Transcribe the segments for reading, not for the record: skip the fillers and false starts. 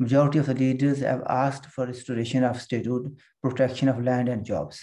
majority of the leaders have asked for restoration of statehood, protection of land and jobs।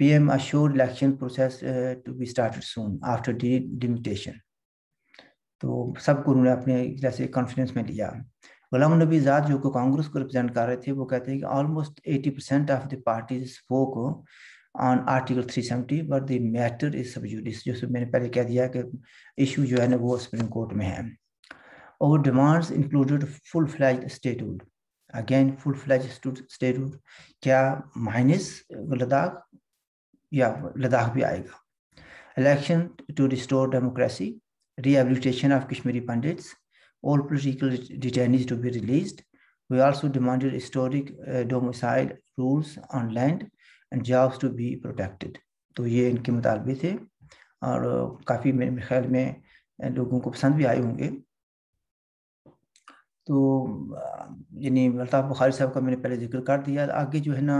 PM assured election process to be started soon after delimitation. تو سب کو انہوں نے اپنے جیسے confidence میں لیا. غلام نبی آزاد جو کہ کانگریس کو ریپرزینٹ کر رہے تھے وہ کہتے ہیں کہ almost 80% of the parties spoke on article 370 but the matter is sub judice. جو میں نے پہلے کہہ دیا کہ ایشو جو ہے نا وہ سپریم کورٹ میں ہے. اور demands included full fledged statehood. Again full fledged statehood کیا مائنس لداخ یا لداخ بھی آئے گا. Election to restore democracy, rehabilitation of Kashmiri Pandits, all political detainees to be released. We also demanded historic domicile rules on land and jobs to be protected. تو یہ ان کے مطالبے تھے اور کافی میرے خیال میں لوگوں کو پسند بھی آئے ہوں گے. تو یعنی الطاف بخاری صاحب کا میں نے پہلے ذکر کر دیا. آگے جو ہے نا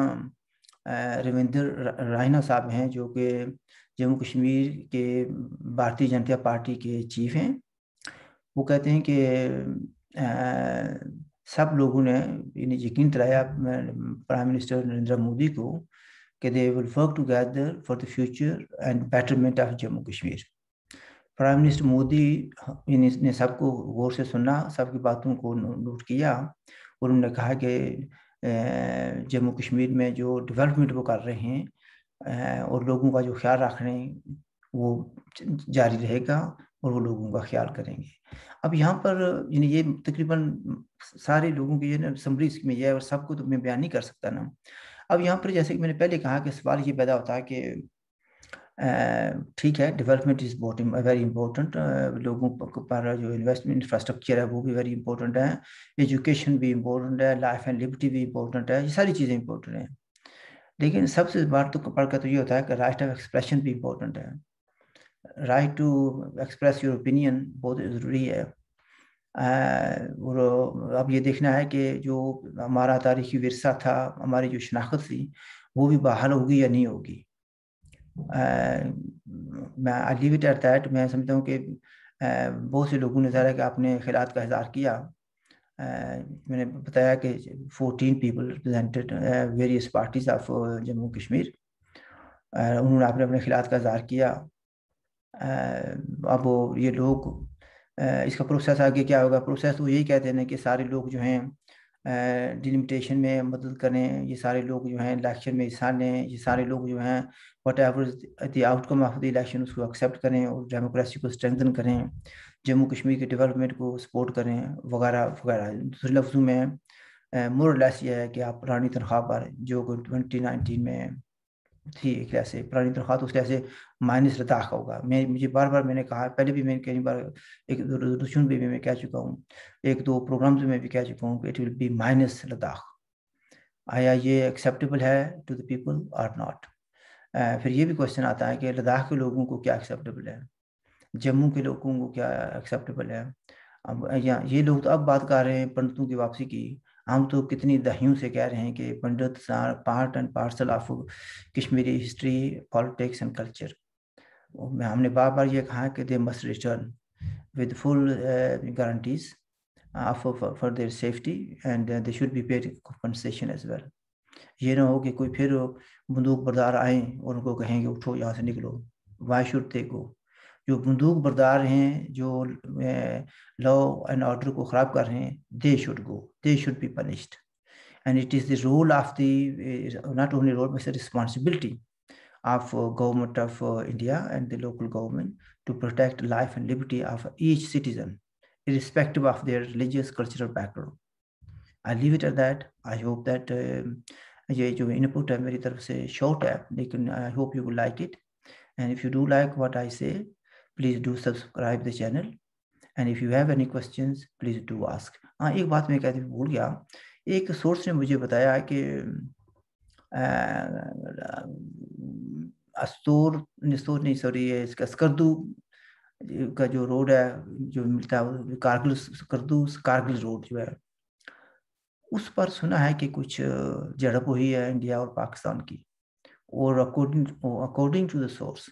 رویندر رائنا صاحب ہیں جو کہ جموں کشمیر کے بھارتی جنتا پارٹی کے چیف ہیں. وہ کہتے ہیں کہ سب لوگوں نے یقین دلایا پرائم منسٹر نریندر مودی کو کہ they will work together for the future and betterment of Jammu Kashmir. Prime minister Modi نے سب کو غور سے سنا, سب کی باتوں کو نوٹ کیا اور انہوں نے کہا کہ جموں کشمیر میں جو ڈیولپمنٹ وہ کر رہے ہیں اور لوگوں کا جو خیال رکھ رہے ہیں وہ جاری رہے گا اور وہ لوگوں کا خیال کریں گے. اب یہاں پر یعنی یہ تقریباً سارے لوگوں کی سمری اس میں یہ ہے اور سب کو تو میں بیان نہیں کر سکتا نا. اب یہاں پر جیسے کہ میں نے پہلے کہا کہ سوال یہ پیدا ہوتا ہے کہ ٹھیک ہے ڈیولپمنٹ از ویری امپورٹنٹ, لوگوں پر جو انویسٹمنٹ انفراسٹرکچر ہے وہ بھی ویری امپورٹنٹ ہے, ایجوکیشن بھی امپورٹنٹ ہے, لائف اینڈ لبرٹی بھی امپورٹنٹ ہے, یہ ساری چیزیں امپورٹنٹ ہیں. لیکن سب سے بات تو پڑھ کر تو یہ ہوتا ہے کہ رائٹ آف ایکسپریشن بھی امپورٹنٹ ہے. Right to express your opinion بہت ضروری ہے. اور اب یہ دیکھنا ہے کہ جو ہمارا تاریخی ورثہ تھا, ہماری جو شناخت تھی وہ بھی بحال ہوگی یا نہیں ہوگی. میں I leave it at that. میں سمجھتا ہوں کہ بہت سے لوگوں نے ظاہر ہے کہ اپنے خیالات کا اظہار کیا. میں نے بتایا کہ 14 people represented various parties of Jammu Kashmir. انہوں نے اپنے خیالات کا اظہار کیا. اب یہ لوگ اس کا پروسیس آگے کیا ہوگا. پروسیس وہ یہی کہتے ہیں کہ سارے لوگ جو ہیں ڈیلیمیٹیشن میں مدد کریں, یہ سارے لوگ جو ہیں الیکشن میں حصہ لیں, یہ سارے لوگ جو ہیں whatever the outcome of the election اس کو ایکسیپٹ کریں اور ڈیموکریسی کو اسٹرینتھن کریں, جموں کشمیر کے ڈیولپمنٹ کو سپورٹ کریں وغیرہ وغیرہ. دوسرے لفظوں میں مور لیس یہ ہے کہ آپ پرانی تنخواہ پر جو 2019 میں تھی ایک ایسے پرانی تنخواہ تو اس سے مائنس لداخ ہوگا. مجھے بار بار میں نے کہا, پہلے بھی میں کئی بار ایک ریزولوشن بھی میں کہہ چکا ہوں, ایک دو پروگرامز میں بھی کہہ چکا ہوں کہ it will be minus Ladakh. آیا یہ ایکسیپٹیبل ہے ٹو دی پیپل اور ناٹ. پھر یہ بھی کوشچن آتا ہے کہ لداخ کے لوگوں کو کیا ایکسیپٹیبل ہے, جموں کے لوگوں کو کیا ایکسیپٹیبل ہے. اب یہ لوگ تو اب بات کر رہے ہیں پنڈتوں کی واپسی کی. ہم تو کتنی دہیوں سے کہہ رہے ہیں کہ Pandit are part and parcel of Kashmiri history, politics and culture. ہم نے بار بار یہ کہا کہ they must return with full guarantees for their safety and they should be paid compensation as well. یہ نہ ہو کہ کوئی پھر بندوق بردار آئیں اور ان کو کہیں کہ اٹھو یہاں سے نکلو. why should they go؟ جو بندوق بردار ہیں, جو لا اینڈ آرڈر کو خراب کر رہے ہیں, they should go, they should be punished. And it is the role of the not only role but the responsibility of government of India and the local government to protect life and liberty of each citizen irrespective of their religious cultural background. I leave it at that. I hope that یہ جو input ہے میری طرف سے short ہے لیکن I hope you will like it. And if you do like what I say, please do subscribe the channel. And if you have any questions, please do ask. ہاں ایک بات میں کہتے بھول گیا. ایک سورس نے مجھے بتایا کہ اس کا اسکردو کا جو روڈ ہے جو ملتا ہے کارگل روڈ جو ہے اس پر سنا ہے کہ کچھ جھڑپ ہوئی ہے انڈیا اور پاکستان کی. اور according to the source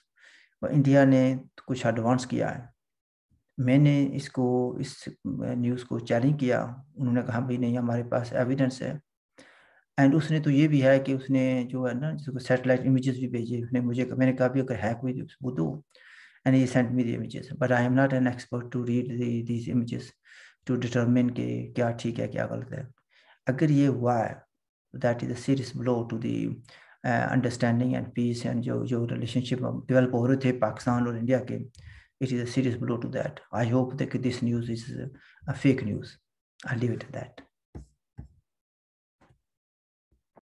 India نے کچھ ایڈوانس کیا ہے. میں نے اس نیوز کو چیلنج کیا. انہوں نے کہا بھائی نہیں ہمارے پاس ایویڈنس ہے. اینڈ اس نے تو یہ بھی ہے کہ اس نے جو ہے نا جس کو سیٹلائٹ امیجز بھی بھیجے اس نے مجھے، میں نے کہا بھی اگر ہے کوئی وہ دو، and he sent me the images, but I am not an expert to read these images to determine کہ کیا ٹھیک ہے کیا غلط ہے. اگر یہ ہوا ہے that is a serious blow to the understanding and peace and جو ریلیشن شپ ڈیولپ ہو رہے تھے پاکستان اور انڈیا کے، it is a serious blow to that. I hope that this news is a fake news. I'll leave it at that.